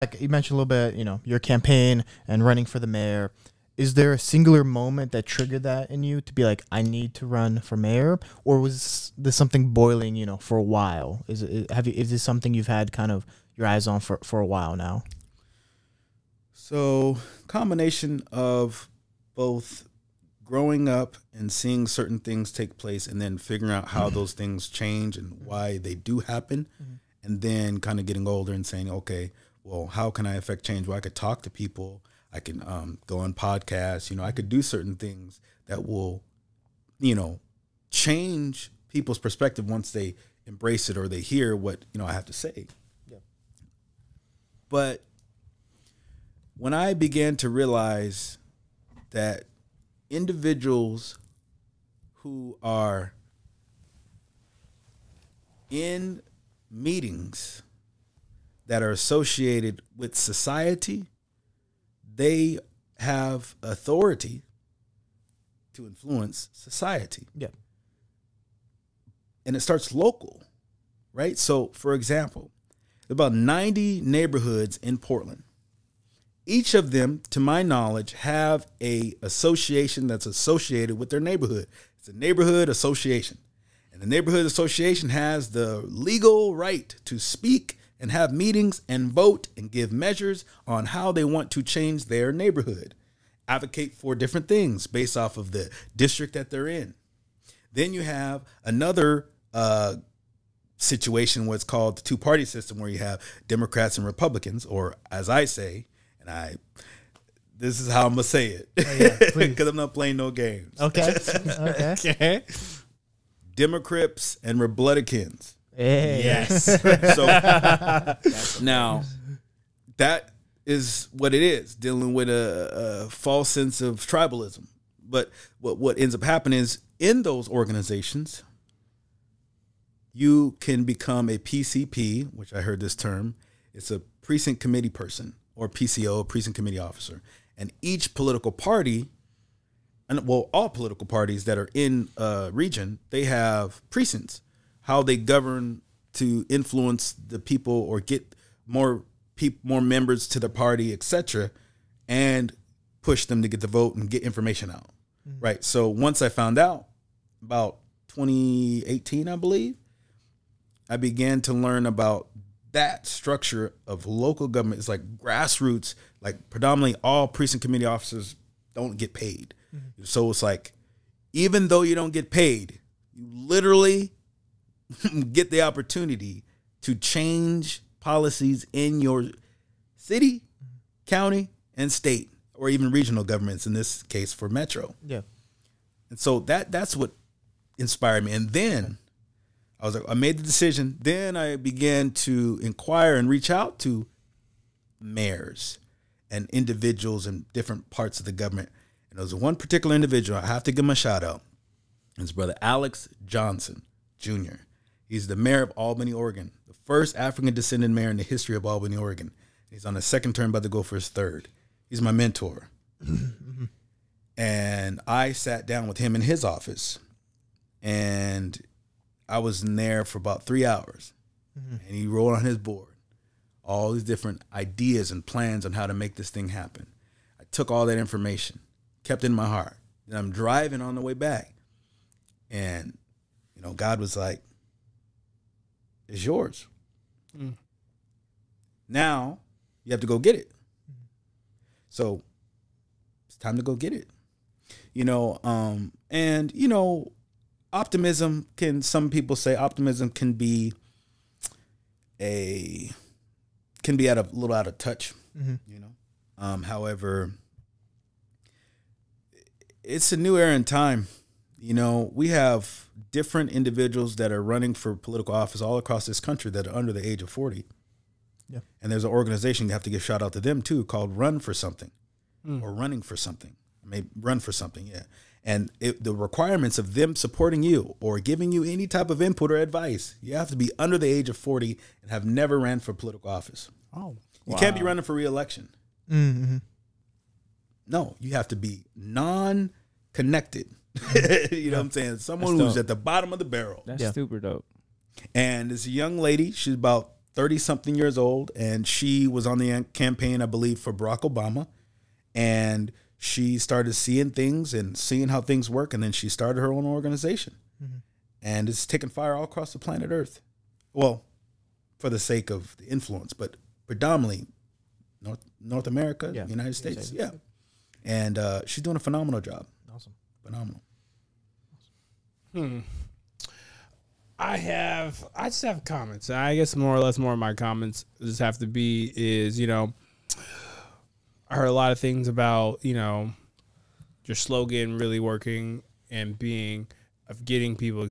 like you mentioned a little bit, your campaign and running for the mayor. Is there a singular moment that triggered that in you to be like, I need to run for mayor, or was this something boiling, for a while? Is this something you've had kind of your eyes on for a while now? So, combination of both growing up and seeing certain things take place, and then figuring out how those things change and why they do happen, and then kind of getting older and saying, okay, well, how can I affect change? Well, I could talk to people. I can go on podcasts. I could do certain things that will, change people's perspective once they embrace it or they hear what, I have to say. Yeah. But when I began to realize that individuals who are in meetings that are associated with society, they have authority to influence society. Yeah. And it starts local, right? So, for example, about 90 neighborhoods in Portland. Each of them, to my knowledge, have a association that's associated with their neighborhood. It's a neighborhood association. And the neighborhood association has the legal right to speak and have meetings and vote and give measures on how they want to change their neighborhood, advocate for different things based off of the district that they're in. Then you have another situation, what's called the two-party system, where you have Democrats and Republicans, or as I say, and this is how I'm going to say it, because I'm not playing no games. Okay. Okay. Democrats and Republicans. Hey. Yes. So now that is what it is, dealing with a false sense of tribalism. But what ends up happening is, in those organizations, you can become a PCP, which I heard this term. It's a precinct committee person, or PCO, precinct committee officer. And each political party, all political parties that are in a region, they have precincts. How they govern to influence the people or get more members to the party, etc., and push them to get the vote and get information out. Mm-hmm. Right. So once I found out, about 2018, I believe, I began to learn about that structure of local government. It's like grassroots, like predominantly all precinct committee officers don't get paid. Mm-hmm. So it's like, even though you don't get paid, you literally get the opportunity to change policies in your city, county, and state, or even regional governments, in this case for Metro. Yeah. And so that's what inspired me. And then I made the decision. Then I began to inquire and reach out to mayors and individuals in different parts of the government. And there was one particular individual, I have to give him a shout out. His brother Alex Johnson Jr. He's the mayor of Albany, Oregon, the first African-descended mayor in the history of Albany, Oregon. He's on his second term, about to go for his third. He's my mentor. And I sat down with him in his office, and I was in there for about 3 hours. And he wrote on his board all these different ideas and plans on how to make this thing happen. I took all that information, kept it in my heart. And I'm driving on the way back. And, God was like, it's yours. Now you have to go get it. So it's time to go get it. Optimism some people say optimism can be a little out of touch, however, it's a new era in time. We have different individuals that are running for political office all across this country that are under the age of 40. Yeah. And there's an organization, you have to give shout out to them too, called Run for Something, or Running for Something. Maybe Run for Something, yeah. And the requirements of them supporting you or giving you any type of input or advice, you have to be under the age of 40 and have never ran for political office. Oh, you can't be running for re-election. Mm-hmm. No, you have to be non-connected. You know what I'm saying? Someone who's at the bottom of the barrel. That's super dope. And it's a young lady. She's about 30-something years old, and she was on the campaign, I believe, for Barack Obama. And she started seeing things and seeing how things work, and then she started her own organization. Mm-hmm. And it's taking fire all across the planet Earth. Well, for the sake of the influence, but predominantly North America, United States. Yeah. And she's doing a phenomenal job. Awesome. Phenomenal. I just have comments. I guess more or less more of my comments just have to be is, I heard a lot of things about, your slogan really working and getting people